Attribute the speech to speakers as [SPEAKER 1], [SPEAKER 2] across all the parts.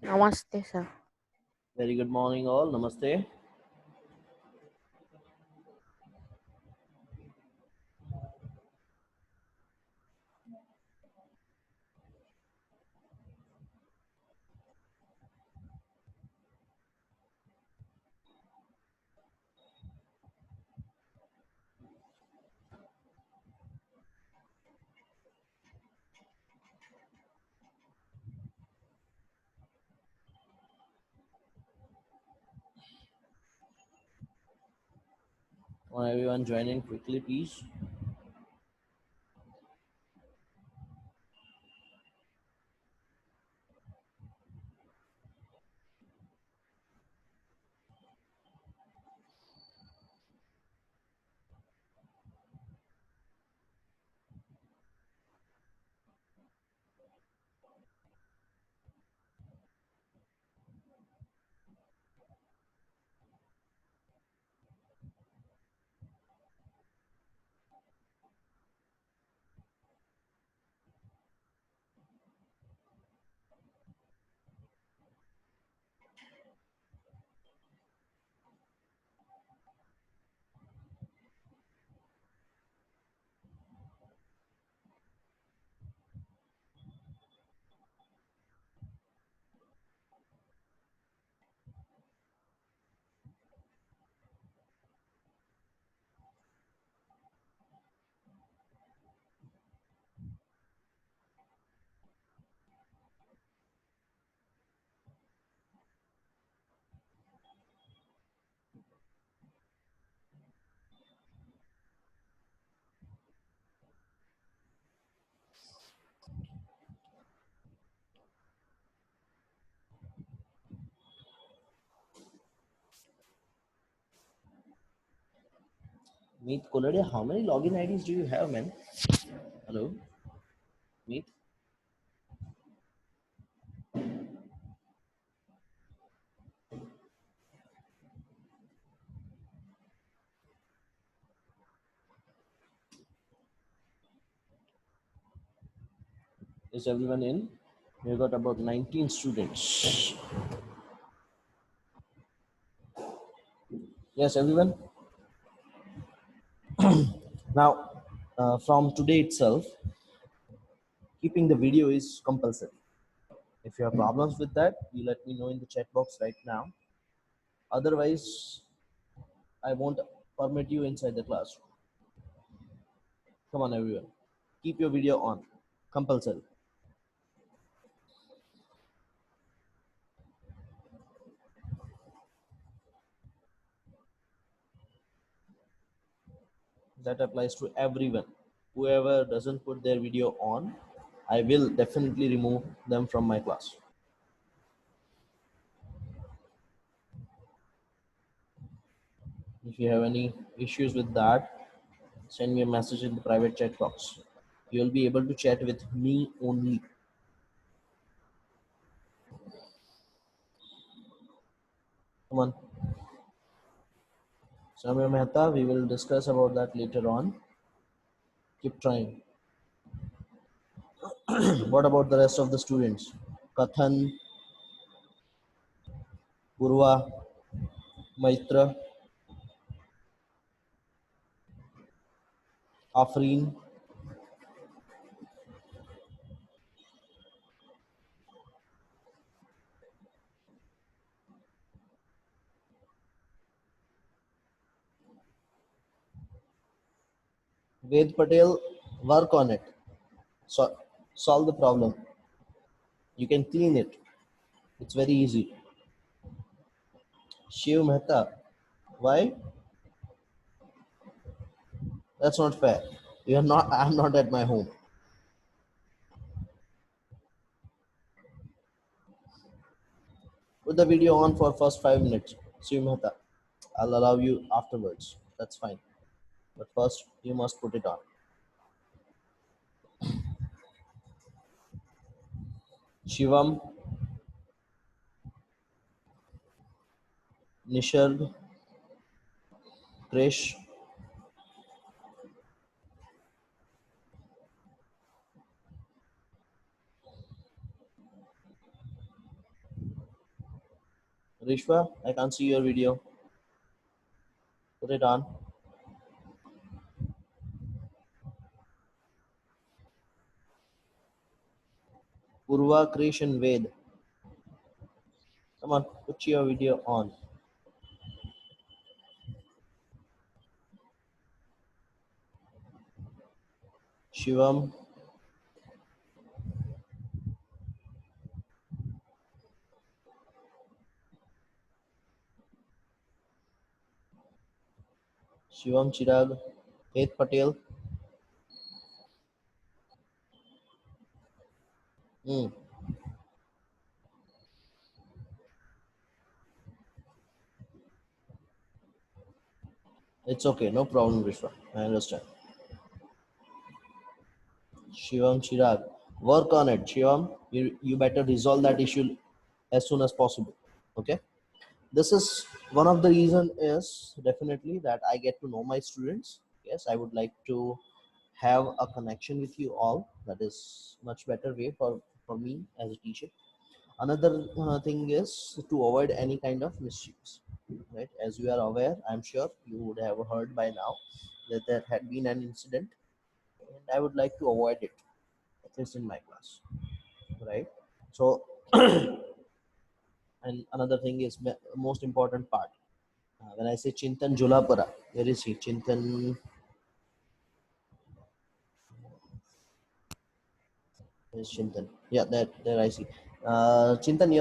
[SPEAKER 1] Namaste, sir.
[SPEAKER 2] Very good morning, all. Namaste. Want everyone join in quickly, please? Meet Koladia, how many login IDs do you have, man? Hello? Meet? Is everyone in? We've got about 19 students. Yes, everyone? Now, from today itself, keeping the video is compulsory. If you have problems with that, you let me know in the chat box right now. Otherwise, I won't permit you inside the classroom. Come on, everyone. Keep your video on. Compulsory. That applies to everyone. Whoever doesn't put their video on, I will definitely remove them from my class. If you have any issues with that, send me a message in the private chat box. You'll be able to chat with me only. Come on. Samir Mehta, we will discuss about that later on. Keep trying. What about the rest of the students? Kathan, Purva, Maitra, Afreen, Ved Patel, work on it. So, solve the problem. You can clean it. It's very easy. Shiv Mehta, why? That's not fair. You're not. I'm not at my home. Put the video on for first 5 minutes. Shiv Mehta, I'll allow you afterwards. That's fine. But first, you must put it on. Shivam, Nisharg, Krish, Rishwa, I can't see your video. Put it on. Purva Creation Ved. Come on, put your video on. Shivam. Shivam Chirag. Hed Patel. Hmm. It's okay, no problem, Rishwa. I understand. Shivam Chirag. Work on it, Shivam. You better resolve that issue as soon as possible. Okay? This is one of the reason is definitely that I get to know my students. Yes, I would like to have a connection with you all. That is much better way for me as a teacher. Another thing is to avoid any kind of mischiefs, right? As you are aware, I'm sure you would have heard by now that there had been an incident, and I would like to avoid it, at least in my class, right? So, and another thing is most important part. When I say Chintan Julapara, where is he? Chintan, where is Chintan? Yeah, there I see. Chintan,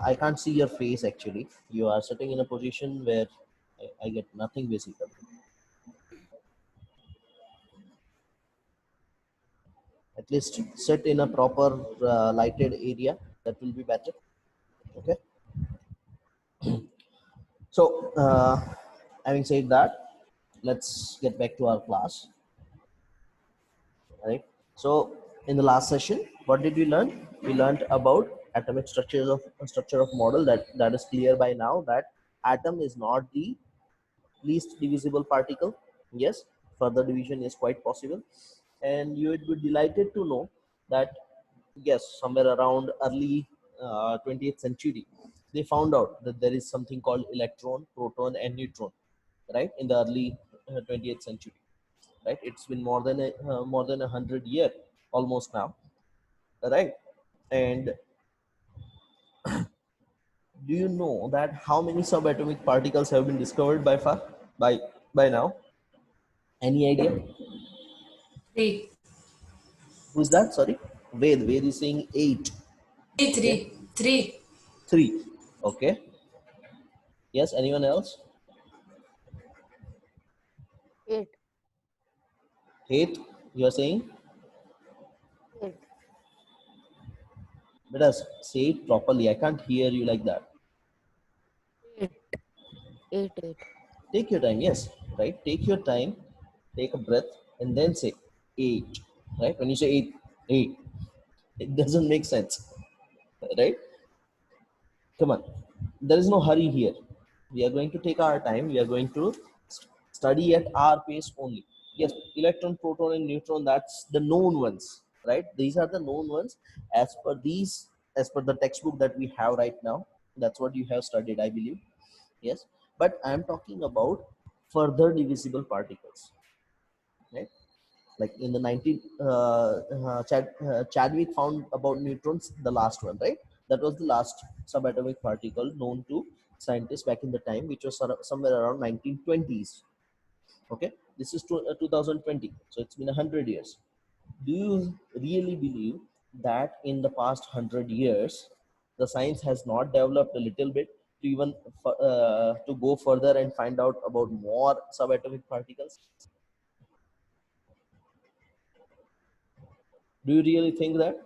[SPEAKER 2] I can't see your face actually. You are sitting in a position where I get nothing basically. At least sit in a proper lighted area. That will be better. Okay. So, having said that, let's get back to our class. Right. So, in the last session, what did we learn? We learned about atomic structure of model. That is clear by now that atom is not the least divisible particle. Yes, further division is quite possible, and you would be delighted to know that yes, somewhere around early 20th century, they found out that there is something called electron, proton, and neutron. Right, in the early 20th century. Right, it's been more than 100 years almost now. Right, and do you know that how many subatomic particles have been discovered by far by now? Any idea?
[SPEAKER 1] Three.
[SPEAKER 2] Who's that? Sorry, Ved is saying eight.
[SPEAKER 1] Three,
[SPEAKER 2] Okay,
[SPEAKER 1] three, three.
[SPEAKER 2] three. Okay, yes. Anyone else?
[SPEAKER 3] Eight.
[SPEAKER 2] Eight. You are saying?
[SPEAKER 3] Eight.
[SPEAKER 2] Let us say it properly. I can't hear you like that.
[SPEAKER 3] Eight. Eight. Eight.
[SPEAKER 2] Take your time. Yes, right. Take your time. Take a breath and then say eight. Right. When you say eight, eight, it doesn't make sense. Right. Come on. There is no hurry here. We are going to take our time. We are going to study at our pace only. Yes, electron, proton, and neutron, that's the known ones, right? These are the known ones as per the textbook that we have right now. That's what you have studied, I believe. Yes. But I am talking about further divisible particles, right? Like in the 19 Chadwick found about neutrons, the last one, right? That was the last subatomic particle known to scientists back in the time, which was somewhere around 1920s. Okay, this is 2020, so it's been 100 years. Do you really believe that in the past 100 years the science has not developed a little bit to even to go further and find out about more subatomic particles? Do you really think that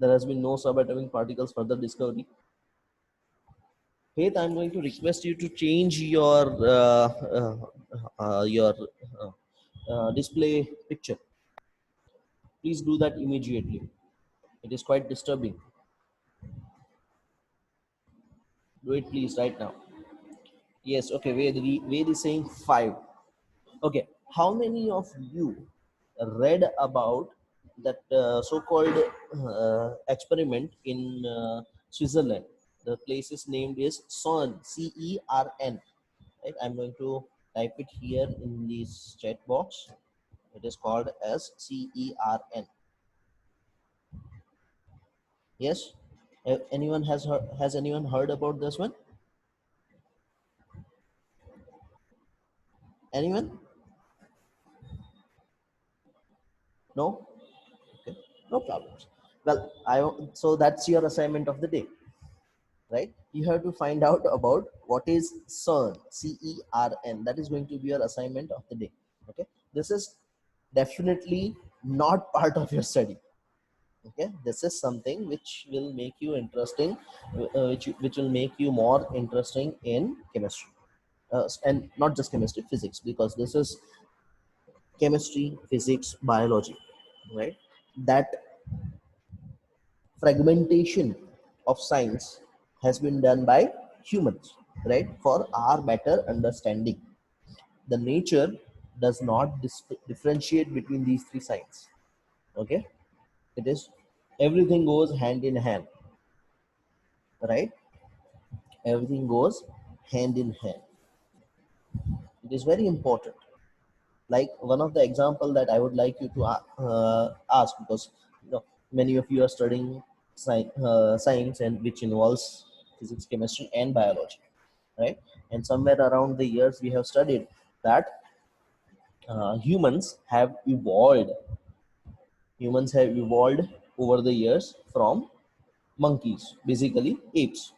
[SPEAKER 2] there has been no subatomic particles further discovery? Faith, I'm going to request you to change your display picture. Please do that immediately. It is quite disturbing. Do it please right now. Yes, okay. Ved is saying five. Okay, how many of you read about that so-called experiment in Switzerland? The place is named is CERN, CERN. Right? I'm going to type it here in this chat box. It is called as CERN. Yes. Anyone has anyone heard about this one? Anyone? No? Okay. No problems. Well, so that's your assignment of the day, right? You have to find out about what is CERN, CERN. That is going to be your assignment of the day. Okay. This is definitely not part of your study. Okay. This is something which will make you interesting, which will make you more interesting in chemistry, and not just chemistry, physics, because this is chemistry, physics, biology, right? That fragmentation of science has been done by humans, right? For our better understanding. The nature does not differentiate between these three sciences. Okay? It is everything goes hand in hand, right? Everything goes hand in hand. It is very important. Like one of the example that I would like you to ask, because many of you are studying science, and which involves physics, chemistry, and biology, right? And somewhere around the years we have studied that humans have evolved over the years from monkeys, basically apes,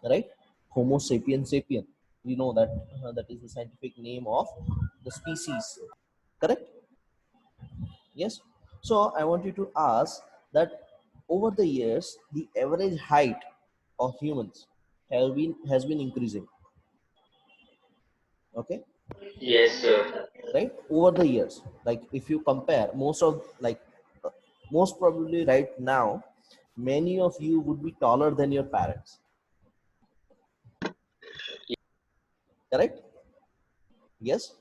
[SPEAKER 2] right? Homo sapiens sapien, we know that that is the scientific name of the species, correct? Yes. So I want you to ask that over the years, the average height of humans has been increasing. Okay,
[SPEAKER 4] Yes, sir.
[SPEAKER 2] right? Over the years, like if you compare most probably right now, many of you would be taller than your parents. Correct? Yes.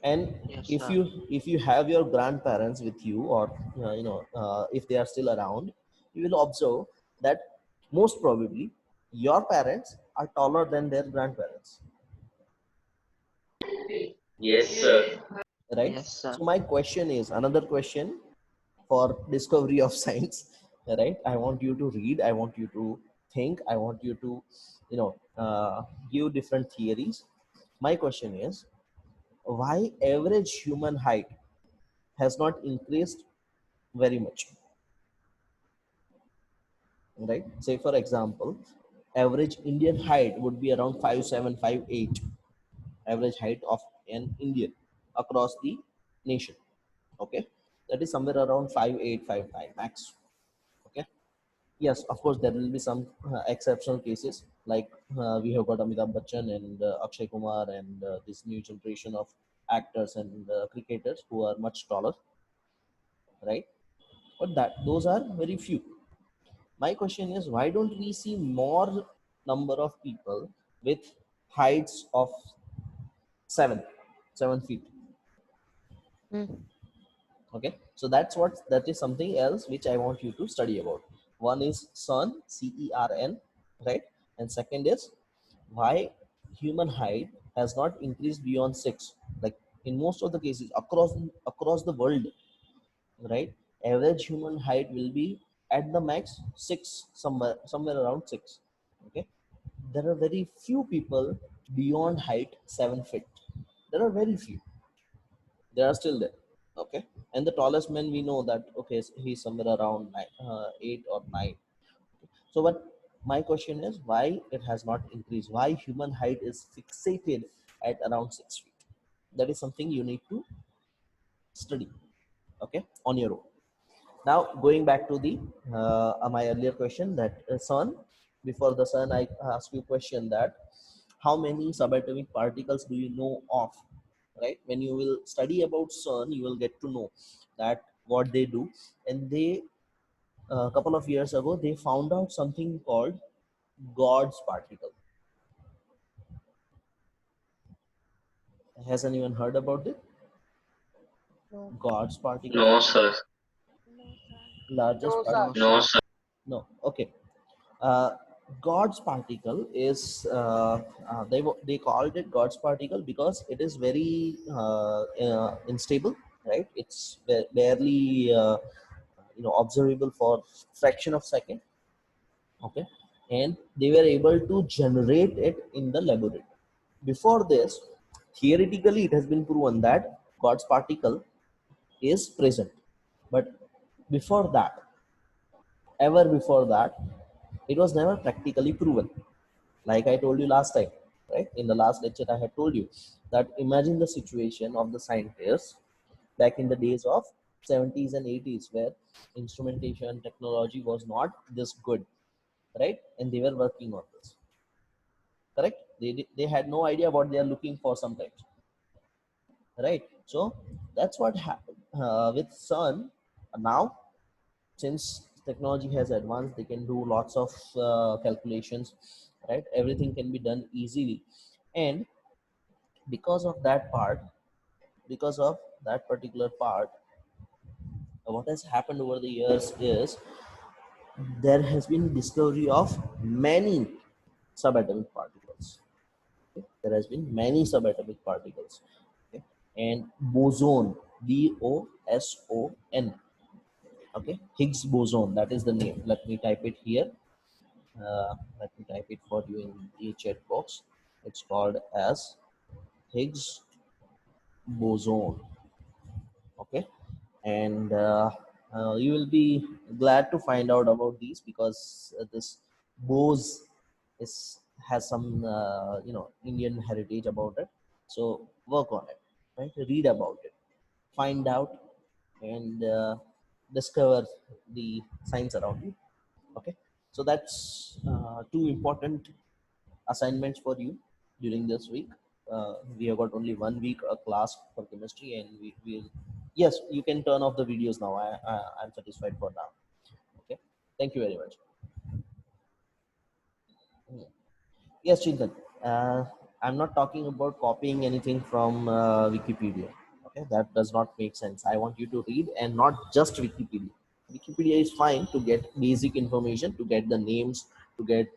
[SPEAKER 2] And
[SPEAKER 4] Yes,
[SPEAKER 2] if
[SPEAKER 4] sir.
[SPEAKER 2] you have your grandparents with you, or if they are still around, you will observe that most probably your parents are taller than their grandparents,
[SPEAKER 4] Yes, sir.
[SPEAKER 2] right?
[SPEAKER 4] Yes, sir.
[SPEAKER 2] So my question is another question for discovery of science, right? I want you to read, I want you to think, I want you to give different theories. My question is, why average human height has not increased very much, right? Say for example, average Indian height would be around 5'7", 5'8", average height of an Indian across the nation. Okay, that is somewhere around 5'8", 5'9" max. Okay, yes, of course there will be some exceptional cases, like we have got Amitabh Bachchan and Akshay Kumar, and this new generation of actors and cricketers who are much taller, right? But that those are very few. My question is, why don't we see more number of people with heights of 7 feet?
[SPEAKER 3] Hmm.
[SPEAKER 2] Okay, so that is something else which I want you to study about. One is CERN, CERN, right? And second is why human height has not increased beyond 6, like in most of the cases across the world, right? Average human height will be at the max 6, somewhere around 6. Okay, there are very few people beyond height 7 feet. There are very few. They are still there. Okay, and the tallest man we know that, okay, he's somewhere around 8 or 9. So but my question is, why it has not increased, why human height is fixated at around 6 feet? That is something you need to study, okay, on your own. Now going back to the my earlier question, that sun, before the sun I asked you a question that how many subatomic particles do you know of, right? When you will study about sun, you will get to know that what they do. And they, a couple of years ago, they found out something called God's particle. Has anyone heard about it?
[SPEAKER 3] No,
[SPEAKER 2] God's particle?
[SPEAKER 4] No, sir.
[SPEAKER 3] no, sir.
[SPEAKER 2] Largest
[SPEAKER 3] No,
[SPEAKER 2] part?
[SPEAKER 3] sir.
[SPEAKER 4] No, sir.
[SPEAKER 2] No. Okay. uh, God's particle is they called it God's particle because it is very unstable, right? It's barely observable for fraction of second, okay, and they were able to generate it in the laboratory. Before this, theoretically, it has been proven that God's particle is present, but before that, ever before that, it was never practically proven. Like I told you last time, right? In the last lecture, I had told you that imagine the situation of the scientists back in the days of 70s and 80s where instrumentation technology was not this good, right? And they were working on this, correct? They had no idea what they are looking for sometimes, right? So that's what happened with sun. Now, since technology has advanced, they can do lots of calculations, right? Everything can be done easily, and because of that part, because of that particular part, what has happened over the years is there has been discovery of many subatomic particles. Okay? There has been many subatomic particles, okay? And boson, Boson, okay, Higgs boson, that is the name. Let me type it here. Let me type it for you in the chat box. It's called as Higgs boson, okay. And you will be glad to find out about these because this Bose is has some Indian heritage about it. So work on it, right? Read about it, find out, and discover the science around you. Okay, so that's two important assignments for you during this week. We have got only 1 week a class for chemistry, and we will. Yes, you can turn off the videos now. I'm satisfied for now. Okay, thank you very much. Yes, Chintan. I'm not talking about copying anything from Wikipedia. Okay, that does not make sense. I want you to read and not just Wikipedia. Wikipedia is fine to get basic information, to get the names, to get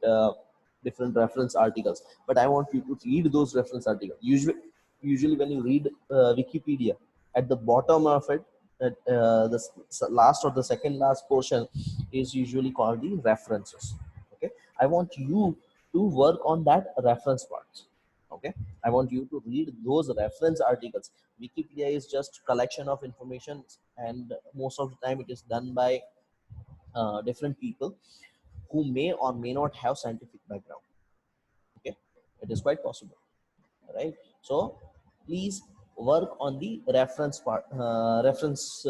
[SPEAKER 2] different reference articles. But I want you to read those reference articles. Usually when you read Wikipedia, at the bottom of it, the last or the second last portion is usually called the references. Okay, I want you to work on that reference part. Okay, I want you to read those reference articles. Wikipedia is just collection of information, and most of the time it is done by different people who may or may not have scientific background. Okay, it is quite possible, right? So please work on the reference part, reference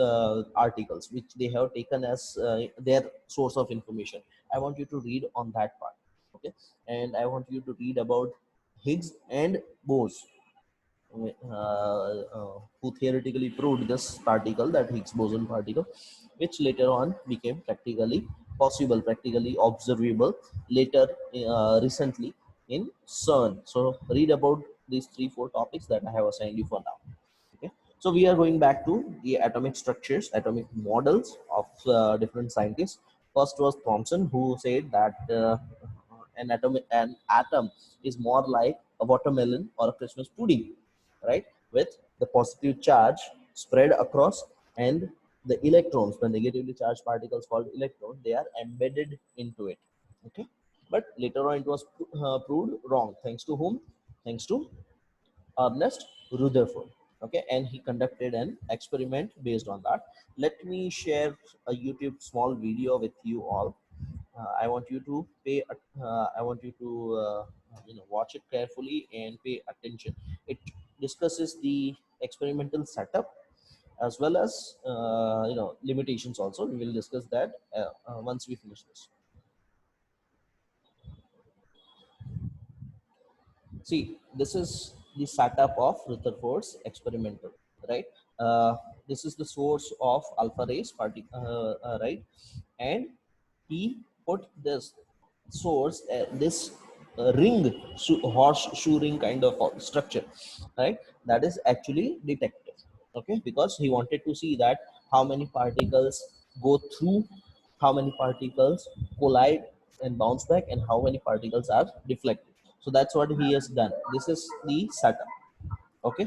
[SPEAKER 2] articles which they have taken as their source of information. I want you to read on that part, okay? And I want you to read about Higgs and Bose, who theoretically proved this particle, that Higgs boson particle, which later on became practically possible, practically observable later, recently in CERN. So read about these 3-4 topics that I have assigned you for now. Okay, so we are going back to the atomic structures, atomic models of different scientists. First was Thomson, who said that an atom is more like a watermelon or a Christmas pudding, right? With the positive charge spread across, and the electrons, the negatively charged particles called electrons, they are embedded into it. Okay, but later on it was proved wrong. Thanks to whom? Thanks to Ernest Rutherford. Okay, and he conducted an experiment based on that. Let me share a YouTube small video with you all. I want you to pay. I want you to watch it carefully and pay attention. It discusses the experimental setup as well as limitations. Also, we will discuss that once we finish this. See, this is the setup of Rutherford's experimental, right? Uh, this is the source of alpha rays, right? And he put this source, this horseshoe ring kind of structure, right? That is actually detective, okay? Because he wanted to see that how many particles go through, how many particles collide and bounce back, and how many particles are deflected. So that's what he has done. This is the setup. Okay.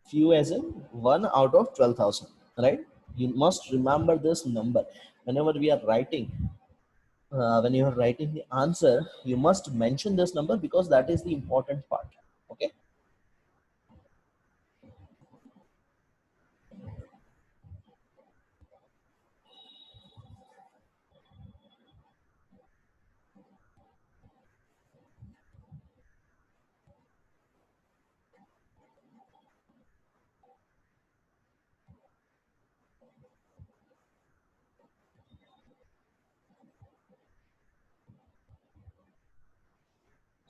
[SPEAKER 2] Few as in 1 out of 12,000, right? You must remember this number whenever we are writing. When you are writing the answer, you must mention this number because that is the important part. Okay.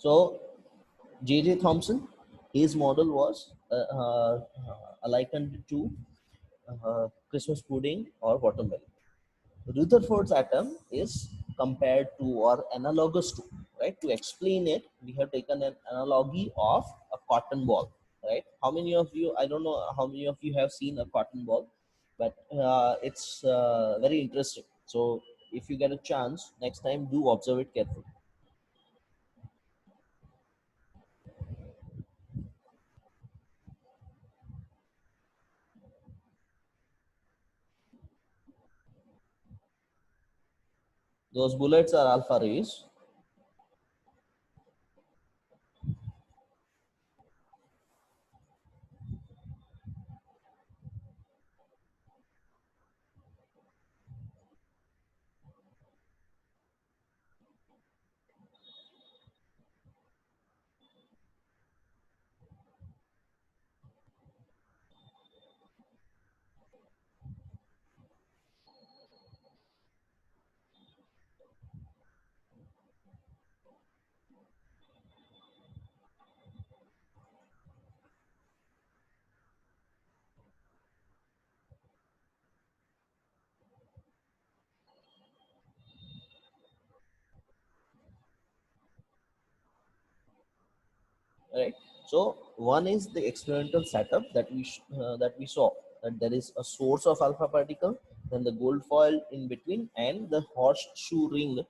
[SPEAKER 2] So J.J. Thomson, his model was likened to Christmas pudding or watermelon. Rutherford's atom is compared to or analogous to, right? To explain it, we have taken an analogy of a cotton ball, right? How many of you, I don't know how many of you have seen a cotton ball, but it's very interesting. So if you get a chance, next time do observe it carefully. Those bullets are alpha rays. Right. So one is the experimental setup that we saw, that there is a source of alpha particle, then the gold foil in between, and the horseshoe ring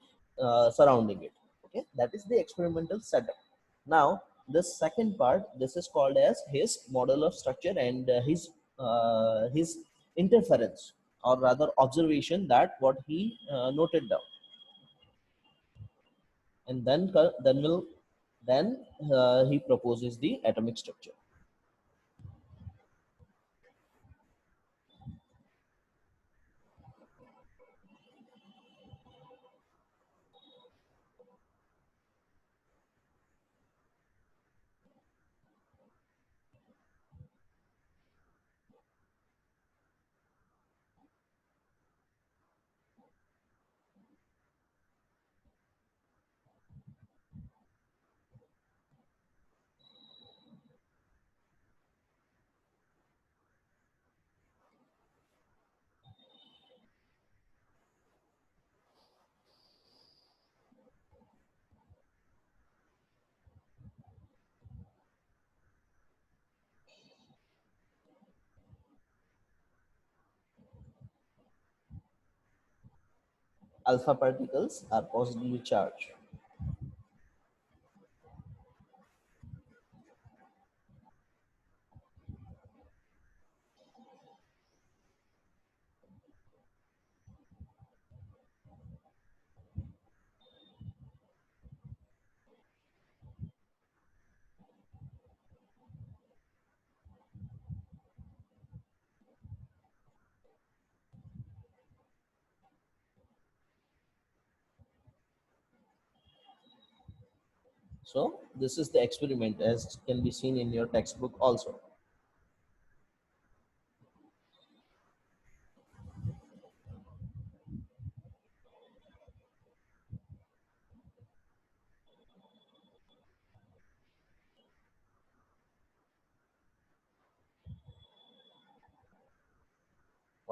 [SPEAKER 2] surrounding it. Okay, that is the experimental setup. Now the second part, this is called as his model of structure, and his interference, or rather observation, that what he noted down. And then he proposes the atomic structure. Alpha particles are positively charged. So this is the experiment, as can be seen in your textbook also.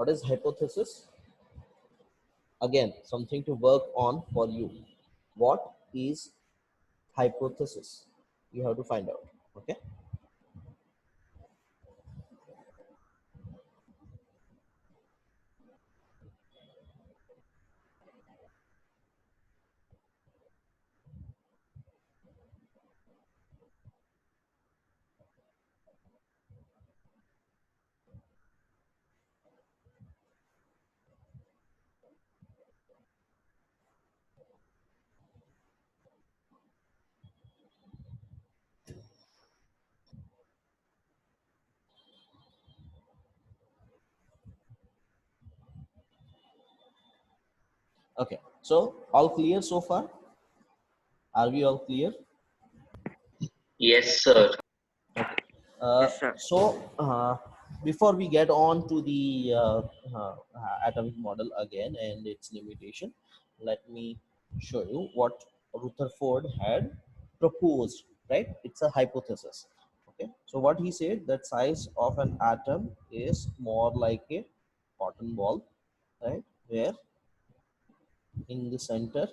[SPEAKER 2] What is hypothesis? Again, something to work on for you. What is hypothesis? You have to find out. Okay. Okay. So all clear so far? Are we all clear?
[SPEAKER 4] Yes, sir.
[SPEAKER 3] Yes, sir.
[SPEAKER 2] Before we get on to the atomic model again and its limitation, let me show you what Rutherford had proposed, right? It's a hypothesis. Okay. So what he said, that size of an atom is more like a cotton ball, right? Where in the center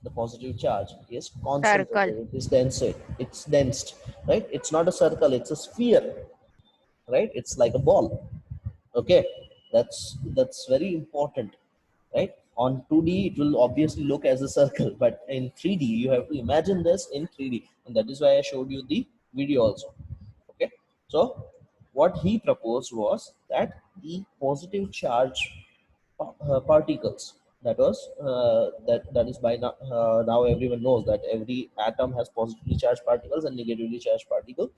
[SPEAKER 2] the positive charge is
[SPEAKER 3] Circle.
[SPEAKER 2] concentrated, it is dense, it's dense, right? It's not a circle, it's a sphere, right? It's like a ball. Okay, that's very important, right? On 2D it will obviously look as a circle, but in 3D you have to imagine this in 3D, and that is why I showed you the video also. Okay, so what he proposed was that the positive charge particles, that was that is by now, now everyone knows that every atom has positively charged particles and negatively charged particles.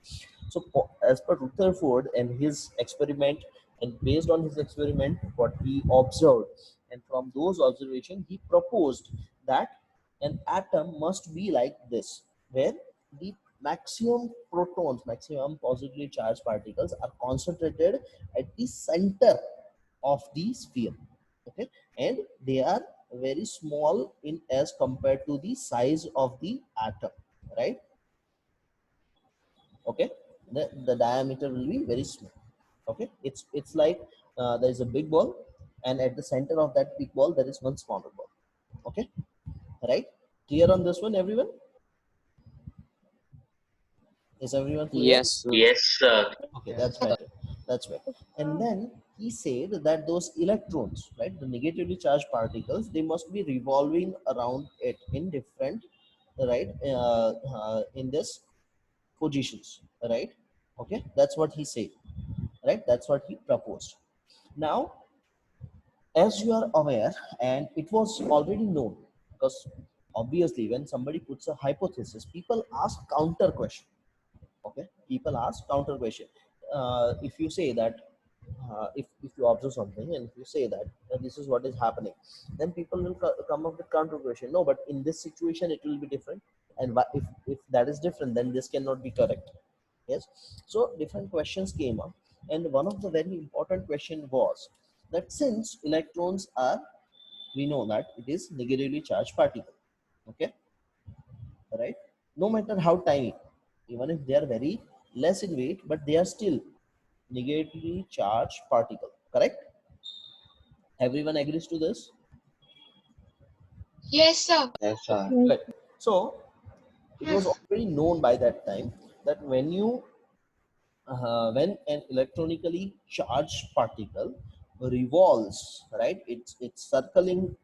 [SPEAKER 2] So as per Rutherford and his experiment, and based on his experiment what he observed, and from those observations he proposed that an atom must be like this, where the maximum protons, maximum positively charged particles are concentrated at the center of the sphere. Okay, and they are very small in as compared to the size of the atom, right? Okay, the diameter will be very small. Okay, it's like there is a big ball, and at the center of that big ball there is one smaller ball. Okay, right? Clear on this one, everyone? Is everyone clear?
[SPEAKER 5] Yes, sir.
[SPEAKER 4] Yes, sir.
[SPEAKER 2] Okay,
[SPEAKER 5] Yes.
[SPEAKER 2] that's better. That's better. And then he said that those electrons, right, the negatively charged particles, they must be revolving around it in different, right, in this positions, right? Okay, that's what he said, right? That's what he proposed. Now, as you are aware, and it was already known, because obviously when somebody puts a hypothesis, people ask counter question. Okay, people ask counter question. If you say that if you observe something and if you say that this is what is happening, then people will come up with counter question. No, but in this situation it will be different, and if that is different, then this cannot be correct. Yes, so different questions came up, and one of the very important question was that since electrons are, we know that it is negatively charged particle. Okay, right? No matter how tiny, even if they are very less in weight, but they are still negatively charged particle. Correct? Everyone agrees to this?
[SPEAKER 1] Yes, sir.
[SPEAKER 5] Yes, sir.
[SPEAKER 2] Right. So it was already known by that time that when an electronically charged particle revolves, right? It's circling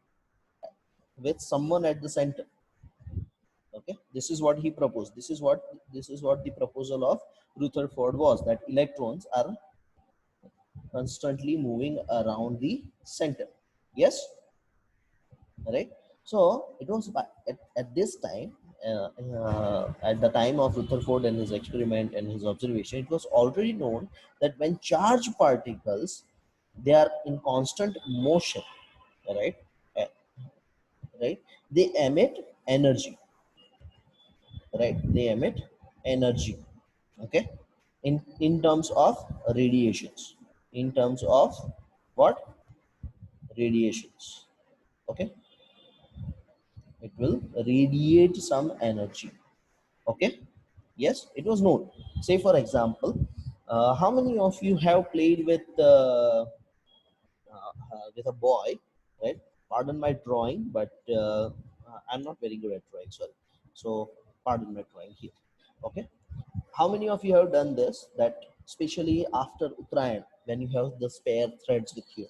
[SPEAKER 2] with someone at the center. Okay, this is what he proposed. This is what the proposal of Rutherford was, that electrons are constantly moving around the center. Yes, right? So it was at this time, at the time of Rutherford and his experiment and his observation, it was already known that when charged particles, they are in constant motion, right? Uh, right, they emit energy, right? They emit energy. Okay, in terms of radiations, in terms of what? Radiations. Okay, it will radiate some energy. Okay, yes, it was known. Say for example, how many of you have played with with a boy, right? Pardon my drawing, but I'm not very good at drawing, sorry. So pardon my drawing here. Okay. How many of you have done this? That especially after Uttarayan, when you have the spare threads with you,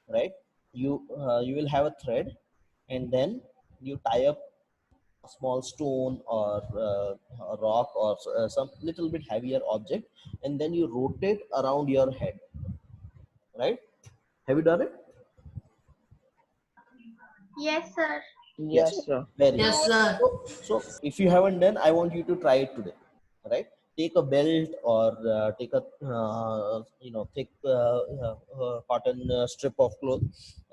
[SPEAKER 2] right? You will have a thread, and then you tie up a small stone or a rock or some little bit heavier object, and then you rotate around your head, right? Have you done it?
[SPEAKER 5] Yes, sir.
[SPEAKER 2] Yes.
[SPEAKER 3] Yes, sir.
[SPEAKER 2] Very good.
[SPEAKER 1] Yes, sir.
[SPEAKER 2] So if you haven't done, I want you to try it today, right? Take a belt or take a thick cotton strip of cloth,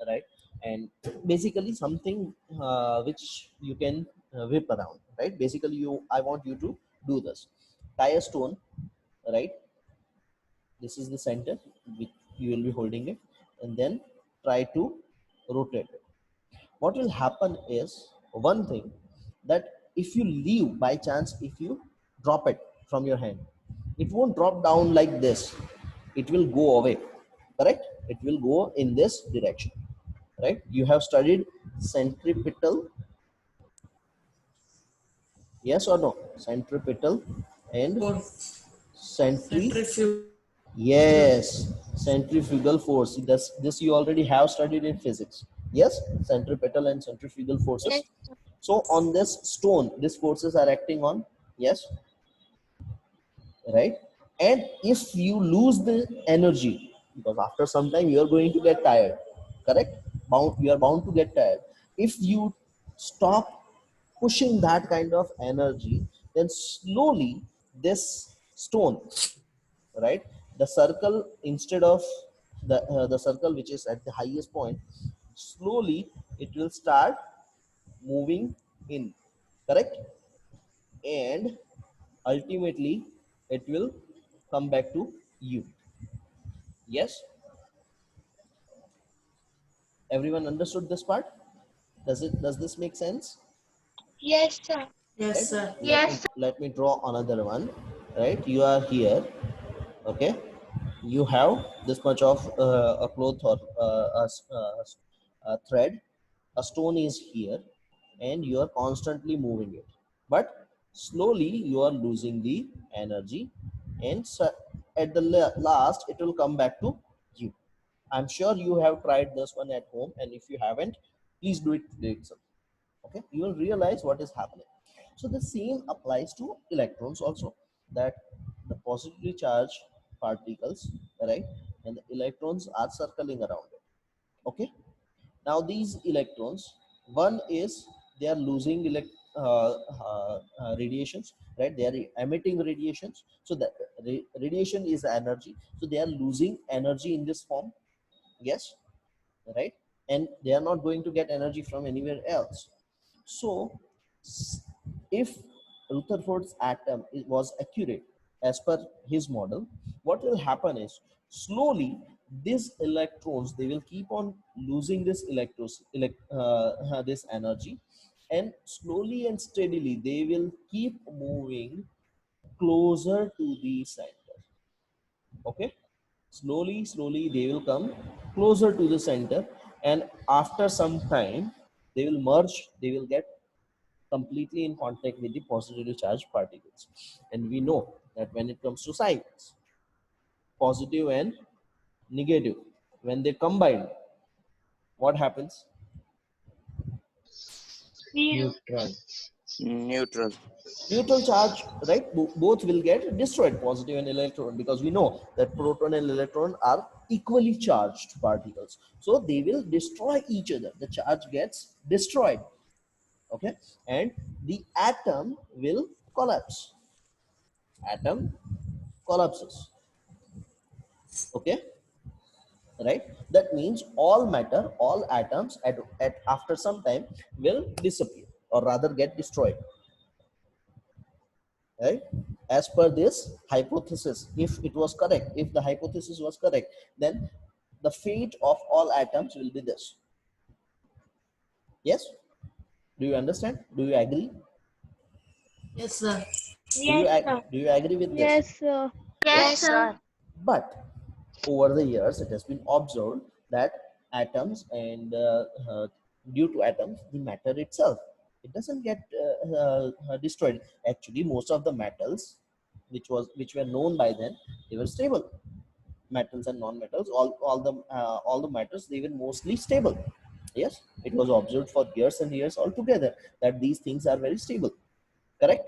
[SPEAKER 2] right? And basically something which you can whip around, right? Basically, I want you to do this. Tie a stone, right? This is the center which you will be holding it, and then try to rotate it. What will happen is one thing, that if you leave by chance, if you drop it from your hand, it won't drop down like this, it will go away, correct? It will go in this direction, right? You have studied centripetal, yes or no? Centripetal and
[SPEAKER 1] For centrifuge.
[SPEAKER 2] yes, centrifugal force. This you already have studied in physics. Yes, centripetal and centrifugal forces.
[SPEAKER 5] Yes.
[SPEAKER 2] So on this stone, these forces are acting on, yes, right? And if you lose the energy, because after some time you are going to get tired, correct? You are bound to get tired. If you stop pushing that kind of energy, then slowly this stone, right, the circle, instead of the circle which is at the highest point, slowly it will start moving in, correct? And ultimately it will come back to you. Yes, everyone understood this part? Does this make sense?
[SPEAKER 5] Yes, sir.
[SPEAKER 1] Yes,
[SPEAKER 2] Right,
[SPEAKER 1] sir.
[SPEAKER 5] Yes, sir.
[SPEAKER 2] let me draw another one, right? You are here, okay? You have this much of a cloth or a thread, a stone is here, and you are constantly moving it, but slowly you are losing the energy, and at the last it will come back to you. I'm sure you have tried this one at home, and if you haven't, please do it today itself. Okay, you will realize what is happening. So the same applies to electrons also, that the positively charged particles, right, and the electrons are circling around it. Okay, now these electrons, one is they are losing radiations, right? They are emitting radiations, so the radiation is energy, so they are losing energy in this form, yes, right? And they are not going to get energy from anywhere else. So if Rutherford's atom was accurate as per his model, what will happen is slowly these electrons, they will keep on losing this this energy, and slowly and steadily they will keep moving closer to the center. Okay, slowly they will come closer to the center, and after some time they will merge, they will get completely in contact with the positively charged particles. And we know that when it comes to science, positive and negative, when they combine, what happens?
[SPEAKER 5] Zero.
[SPEAKER 3] Neutral. Neutral.
[SPEAKER 2] Neutral charge, right? Both will get destroyed, positive and electron, because we know that proton and electron are equally charged particles, so they will destroy each other, the charge gets destroyed. Okay, and the atom will collapse, atom collapses. Okay, right? That means all matter, all atoms at after some time will disappear, or rather get destroyed, right? As per this hypothesis, if it was correct, if the hypothesis was correct, then the fate of all atoms will be this. Yes, do you understand? Do you agree?
[SPEAKER 1] Yes, sir.
[SPEAKER 5] Yes, sir.
[SPEAKER 2] Do you agree with this?
[SPEAKER 6] Yes,
[SPEAKER 5] Yes, sir.
[SPEAKER 2] But over the years it has been observed that atoms, and due to atoms, the matter itself, it doesn't get destroyed. Actually, most of the metals which were known by then, they were stable. Metals and non-metals, all the matters, they were mostly stable. Yes, it was observed for years and years altogether that these things are very stable. Correct?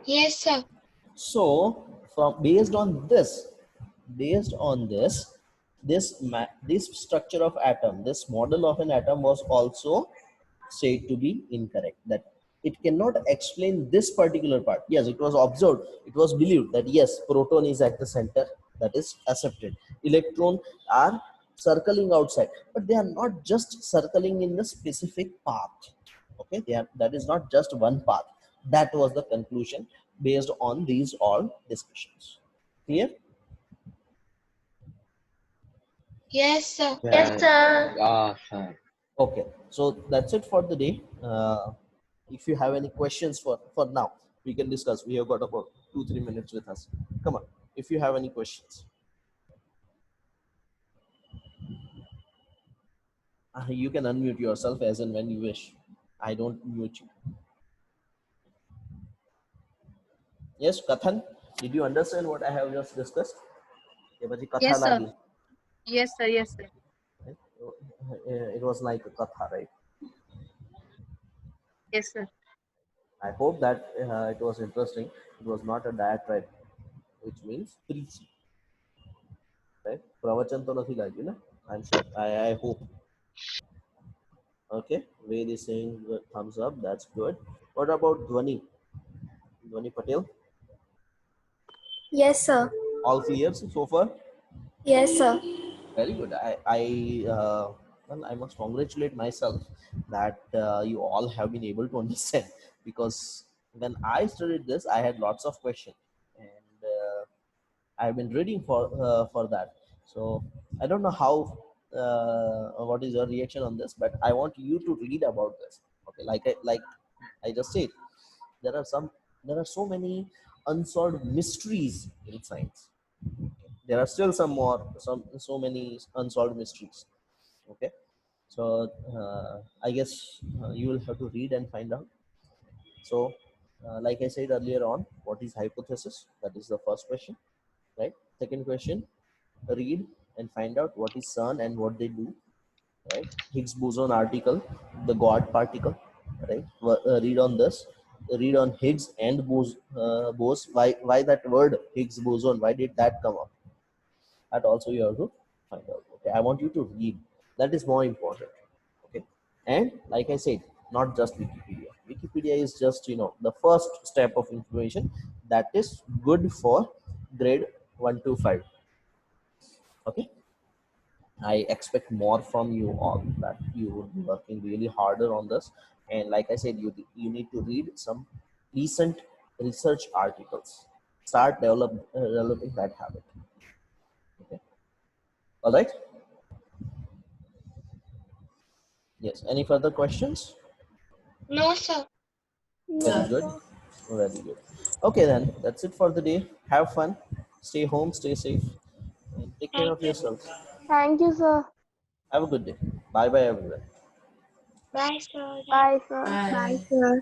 [SPEAKER 5] Yes, sir.
[SPEAKER 2] So from based on this structure of atom, this model of an atom was also said to be incorrect, that it cannot explain this particular part. Yes, it was observed, it was believed that yes, proton is at the center, that is accepted. Electron are circling outside, but they are not just circling in the specific path. Okay, that is not just one path. That was the conclusion based on these all discussions. Clear?
[SPEAKER 5] Yes, sir.
[SPEAKER 4] Yes, sir.
[SPEAKER 2] Okay, so that's it for the day. If you have any questions for now, we can discuss. We have got about 2-3 minutes with us. Come on, if you have any questions. You can unmute yourself as and when you wish. I don't mute you. Yes, Kathan, did you understand what I have just discussed?
[SPEAKER 6] Yes, sir. Yes, sir. Yes, sir.
[SPEAKER 2] It was like a katha, right?
[SPEAKER 6] Yes, sir.
[SPEAKER 2] I hope that it was interesting. It was not a diatribe, which means preaching, right? Pravachan to nathi lagi na? I'm sure. I hope. Okay, Ved is saying thumbs up. That's good. What about Dhwani? Dhwani Patel?
[SPEAKER 7] Yes, sir.
[SPEAKER 2] All clear so far?
[SPEAKER 7] Yes, sir.
[SPEAKER 2] Very good. Well, I must congratulate myself that you all have been able to understand, because when I studied this, I had lots of questions, and I've been reading for that. So I don't know how what is your reaction on this, but I want you to read about this. Okay, like I just said, there are so many unsolved mysteries in science. There are still so many unsolved mysteries. Okay, so I guess you will have to read and find out. So like I said earlier on, what is hypothesis? That is the first question, right? Second question, read and find out what is CERN and what they do, right? Higgs boson article, the God particle, right? Read on this, read on Higgs and Bose. Why that word Higgs boson? Why did that come up? That also you have to find out. Okay, I want you to read. That is more important. Okay, and like I said, not just Wikipedia. Wikipedia is just the first step of information that is good for grade 1 to 5. Okay, I expect more from you all, that you would be working really harder on this. And like I said, you need to read some recent research articles. Start developing that habit. Okay. All right. Yes. Any further questions?
[SPEAKER 5] No, sir.
[SPEAKER 2] Very good. Very good. Okay, then that's it for the day. Have fun. Stay home. Stay safe. And take care of
[SPEAKER 5] Thank you.
[SPEAKER 2] yourselves.
[SPEAKER 7] Thank you, sir.
[SPEAKER 2] Have a good day. Bye bye, everyone.
[SPEAKER 5] Bye, sir.
[SPEAKER 7] Bye, sir.
[SPEAKER 1] Bye.
[SPEAKER 7] Bye, sir.